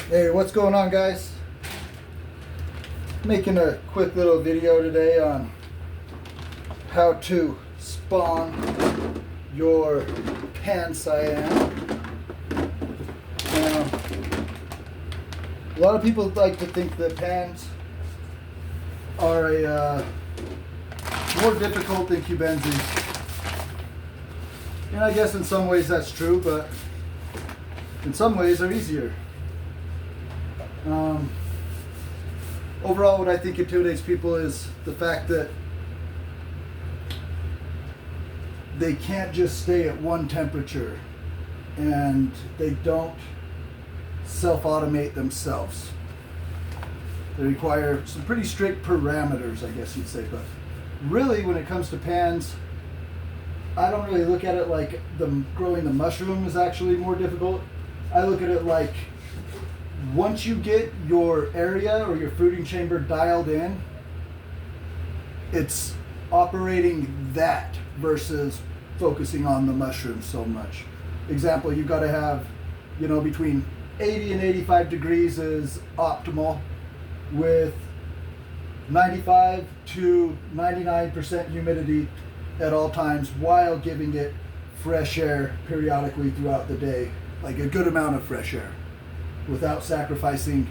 Hey, what's going on, guys? Making a quick little video today on how to spawn your pan cyan. Now, a lot of people like to think that pans are more difficult than cubenzes. And I guess in some ways that's true, but in some ways they're easier. Overall, what I think intimidates people is the fact that they can't just stay at one temperature and they don't self-automate themselves. They require some pretty strict parameters, I guess you'd say. But really, when it comes to pans, I don't really look at it like growing the mushroom is actually more difficult. I look at it like once you get your area or your fruiting chamber dialed in, it's operating that versus focusing on the mushroom so much. Example, you've got to have, between 80 and 85 degrees is optimal, with 95 to 99% humidity at all times, while giving it fresh air periodically throughout the day, like a good amount of fresh air, without sacrificing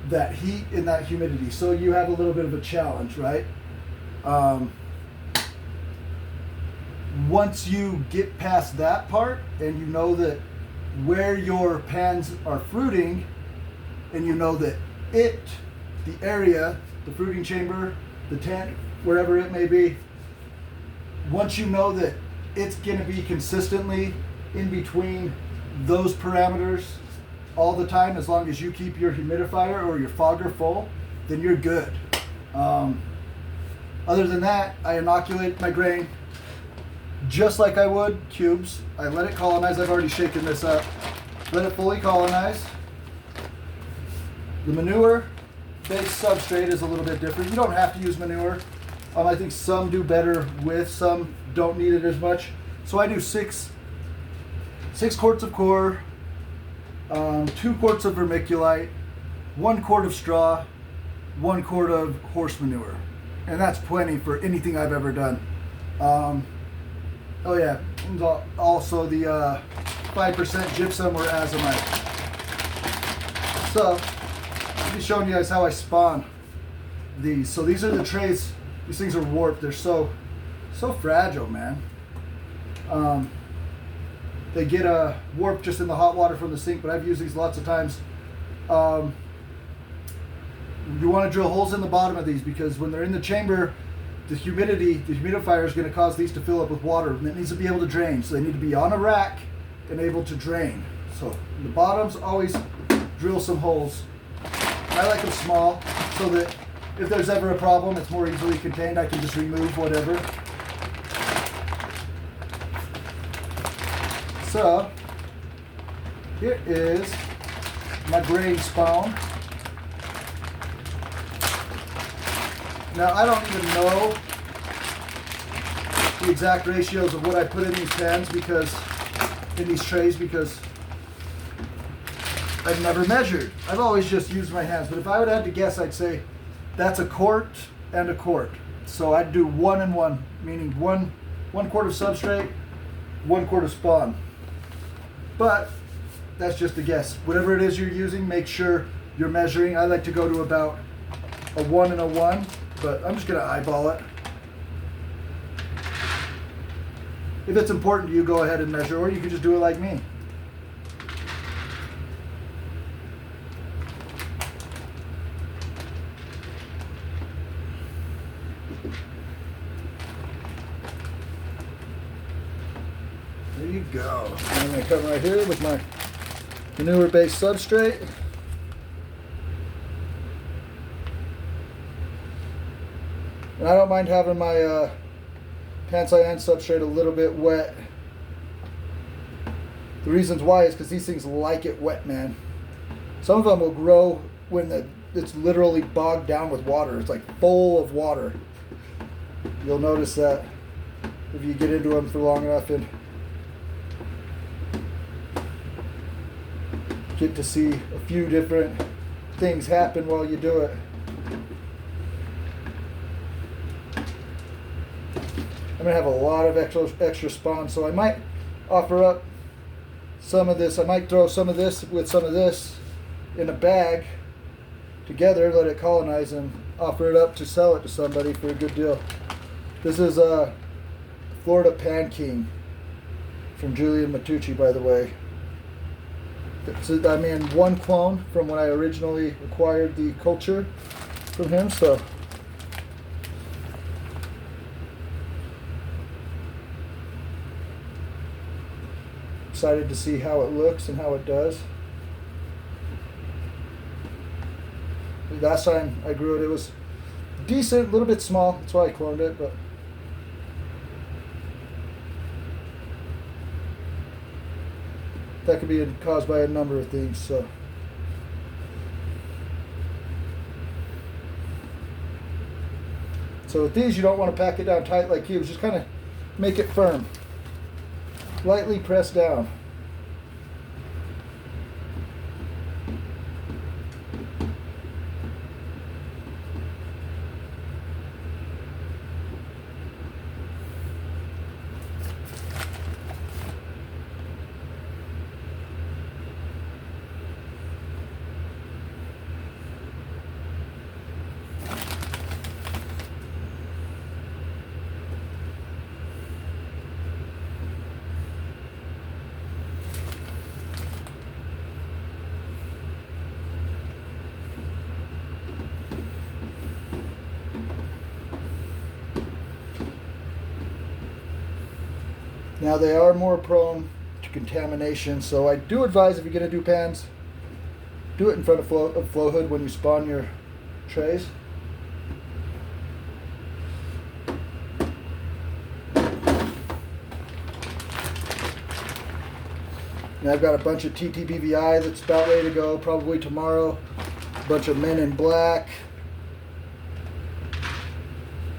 that heat and that humidity. So you have a little bit of a challenge, right? Once you get past that part and you know that where your pans are fruiting, and you know that the area, the fruiting chamber, the tent, wherever it may be, once you know that it's going to be consistently in between those parameters all the time, as long as you keep your humidifier or your fogger full, then you're good. Other than that, I inoculate my grain just like I would cubes. I let it colonize. I've already shaken this up. Let it fully colonize. The manure-based substrate is a little bit different. You don't have to use manure. I think some do better with, some don't need it as much. So I do six quarts of core, 2 quarts of vermiculite, 1 quart of straw, 1 quart of horse manure. And that's plenty for anything I've ever done. Oh yeah, and also the 5% gypsum or azomite. So, I'll be showing you guys how I spawn these. So these are the trays. These things are warped. They're so fragile, man. They get warped just in the hot water from the sink, but I've used these lots of times. You want to drill holes in the bottom of these, because when they're in the chamber, the humidifier is going to cause these to fill up with water, and it needs to be able to drain. So they need to be on a rack and able to drain. So the bottoms, always drill some holes. I like them small so that if there's ever a problem, it's more easily contained. I can just remove whatever. So, here is my grain spawn. Now, I don't even know the exact ratios of what I put in these pans, in these trays, because I've never measured. I've always just used my hands. But if I would have to guess, I'd say that's a quart and a quart. So I'd do 1 and 1, meaning one quart of substrate, 1 quart of spawn. But that's just a guess. Whatever it is you're using, make sure you're measuring. I like to go to about a 1 and a 1, but I'm just going to eyeball it. If it's important to you, go ahead and measure, or you can just do it like me. There you go. I'm going to come right here with my manure-based substrate. And I don't mind having my pan cyan substrate a little bit wet. The reasons why is because these things like it wet, man. Some of them will grow when it's literally bogged down with water. It's like full of water. You'll notice that if you get into them for long enough. And get to see a few different things happen while you do it. I'm going to have a lot of extra spawn, so I might offer up some of this. I might throw some of this with some of this in a bag together, let it colonize, and offer it up to sell it to somebody for a good deal. This is Florida Pan King from Julian Matucci, by the way. I mean, one clone from when I originally acquired the culture from him, so excited to see how it looks and how it does. Last time I grew it, it was decent, a little bit small. That's why I cloned it, but that could be caused by a number of things. So with these, you don't want to pack it down tight like cubes. Just kind of make it firm. Lightly press down. Now they are more prone to contamination, so I do advise if you're going to do pans, do it in front of flow hood when you spawn your trays. Now I've got a bunch of TTBVI that's about ready to go, probably tomorrow. A bunch of Men in Black.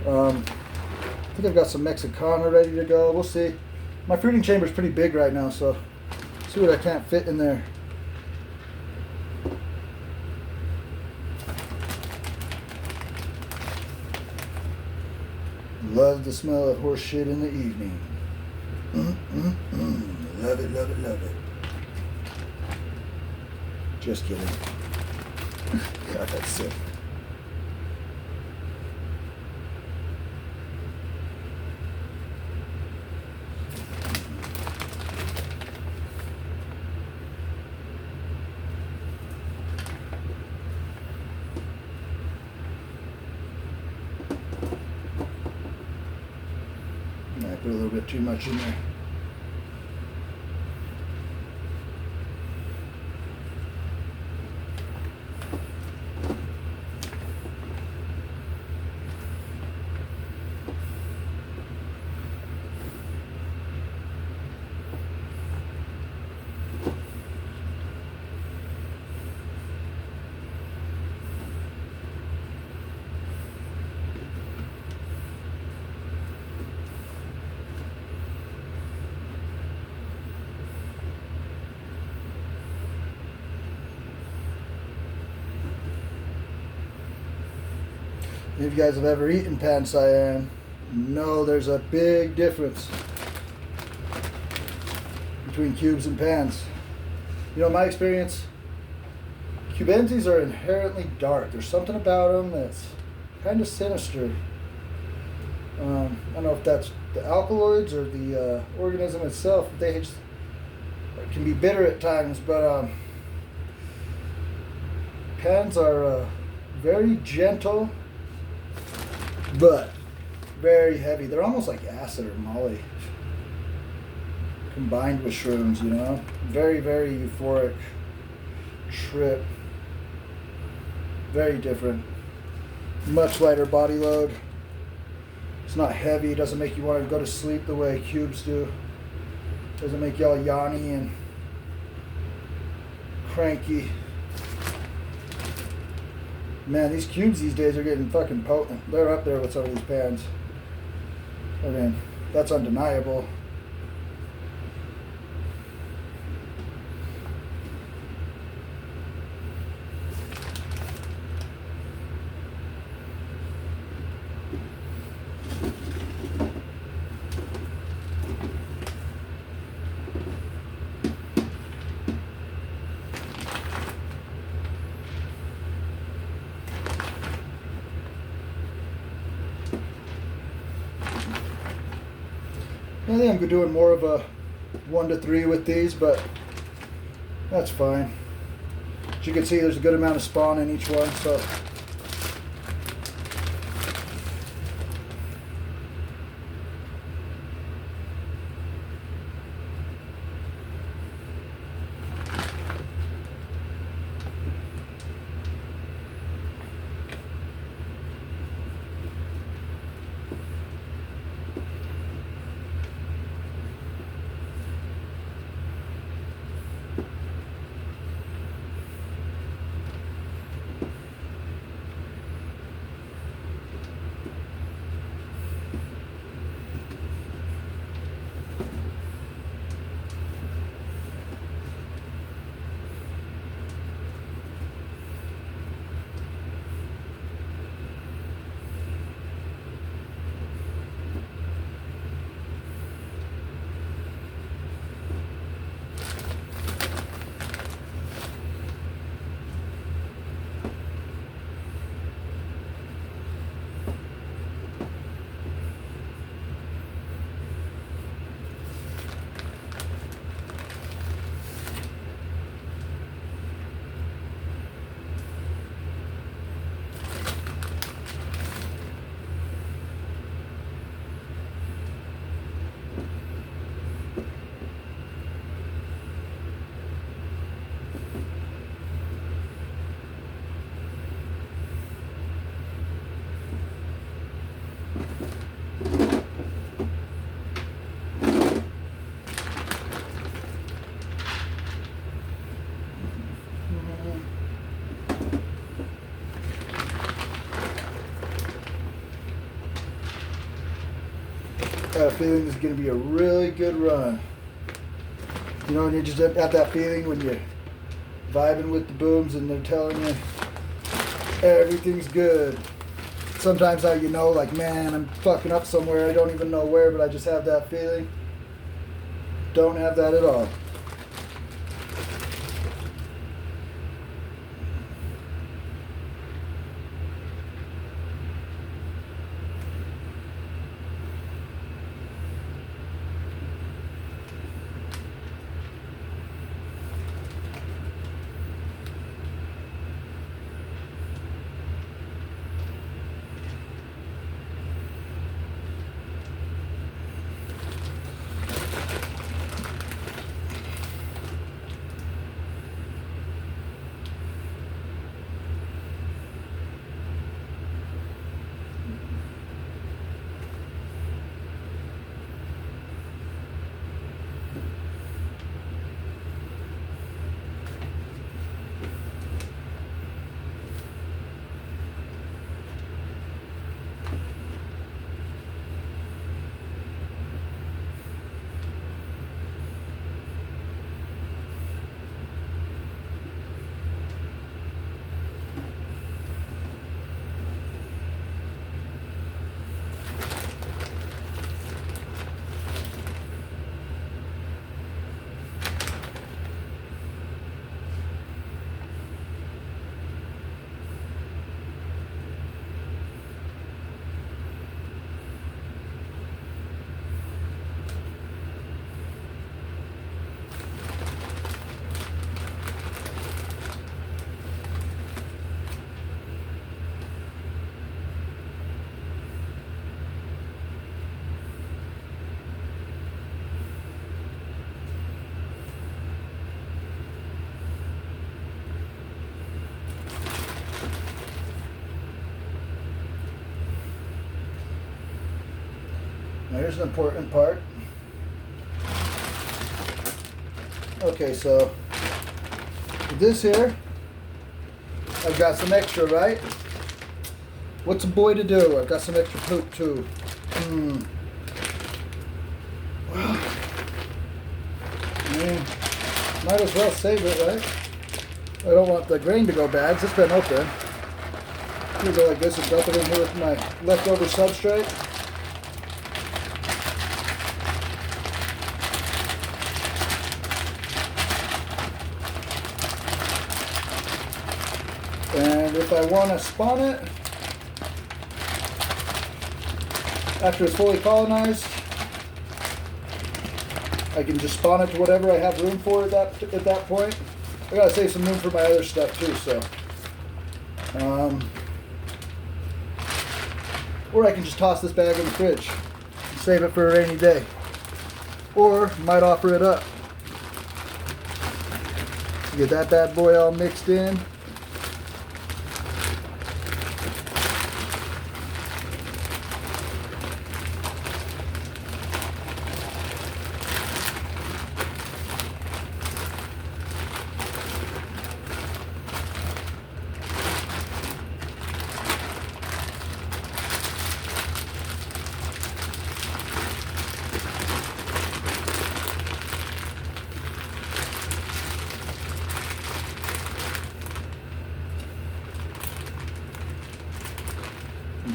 I think I've got some Mexicana ready to go. We'll see. My fruiting chamber is pretty big right now, so see what I can't fit in there. Love the smell of horse shit in the evening. Love it, love it, love it. Just kidding. God, that's sick. I put a little bit too much in there. If you guys have ever eaten pan cyan, know there's a big difference between cubes and pans. You know, in my experience, cubensis are inherently dark. There's something about them that's kind of sinister. I don't know if that's the alkaloids or the organism itself. They just can be bitter at times, but pans are very gentle, but very heavy. They're almost like acid or molly combined with shrooms, you know? Very, very euphoric trip. Very different. Much lighter body load. It's not heavy. It doesn't make you want to go to sleep the way cubes do. Doesn't make you all yawny and cranky. Man, these cubes these days are getting fucking potent. They're up there with some of these pans. I mean, that's undeniable. I think I'm doing more of a 1 to 3 with these, but that's fine. As you can see, there's a good amount of spawn in each one, so. I have a feeling this is going to be a really good run. You know, when you just have that feeling when you're vibing with the booms and they're telling you everything's good. Sometimes how you know, like, man, I'm fucking up somewhere. I don't even know where, but I just have that feeling. Don't have that at all. Now here's an important part. Okay, so this here, I've got some extra, right? What's a boy to do? I've got some extra poop too. Well, I mean, might as well save it, right? I don't want the grain to go bad. It's been open. I'm gonna go like this and dump it in here with my leftover substrate. And if I want to spawn it, after it's fully colonized, I can just spawn it to whatever I have room for at that point. I gotta save some room for my other stuff too, so. Or I can just toss this bag in the fridge and save it for a rainy day. Or might offer it up. Get that bad boy all mixed in.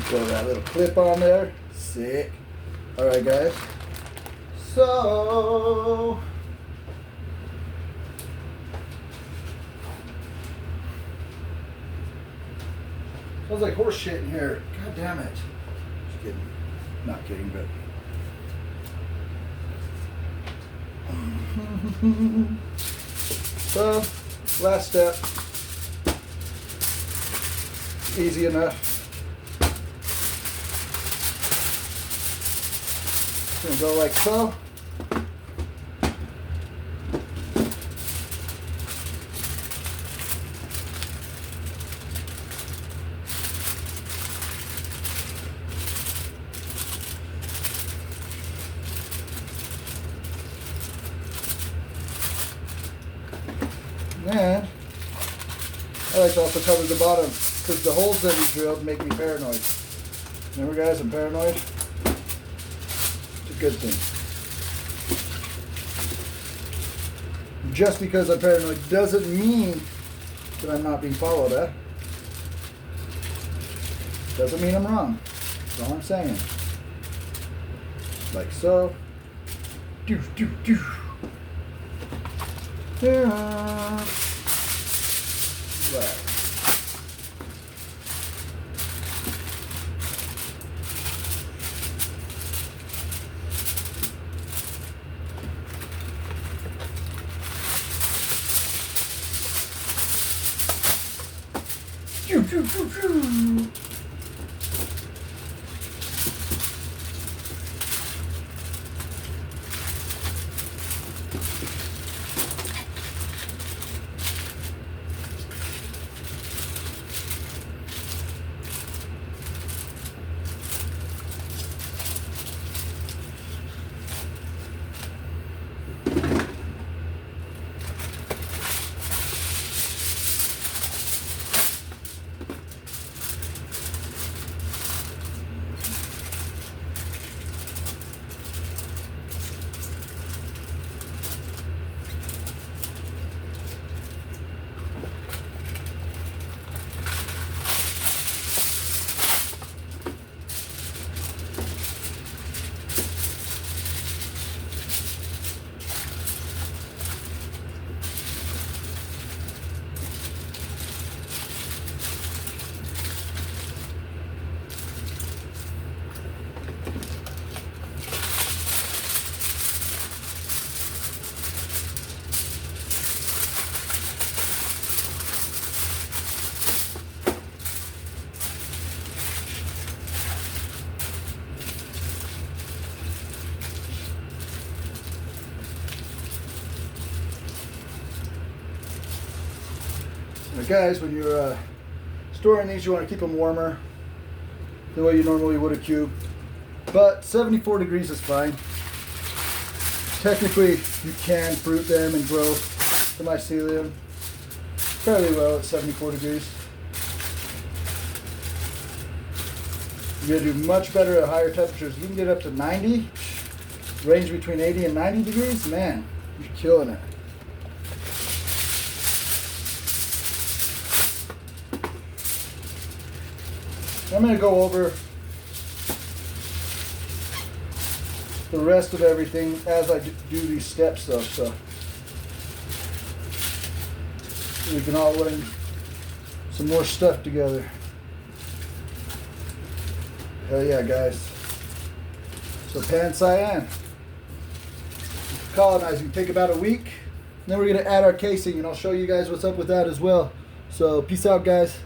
Throw that little clip on there. Sick. Alright guys. So smells like horse shit in here. God damn it. Just kidding. Not kidding, but so last step. Easy enough. Gonna go like so. And I like to also cover the bottom because the holes that we drilled make me paranoid. Remember guys, I'm paranoid. Good thing. Just because I'm paranoid doesn't mean that I'm not being followed, eh? Doesn't mean I'm wrong. That's all I'm saying. Like so. Do. Yeah. Right. Now guys, when you're storing these, you want to keep them warmer the way you normally would a cube. But 74 degrees is fine. Technically, you can fruit them and grow the mycelium fairly well at 74 degrees. You're going to do much better at higher temperatures. You can get up to 90, range between 80 and 90 degrees. Man, you're killing it. I'm going to go over the rest of everything as I do these steps though, so we can all learn some more stuff together. Hell yeah, guys. So pan cyan. colonizing. Take about a week. Then we're going to add our casing, and I'll show you guys what's up with that as well. So peace out, guys.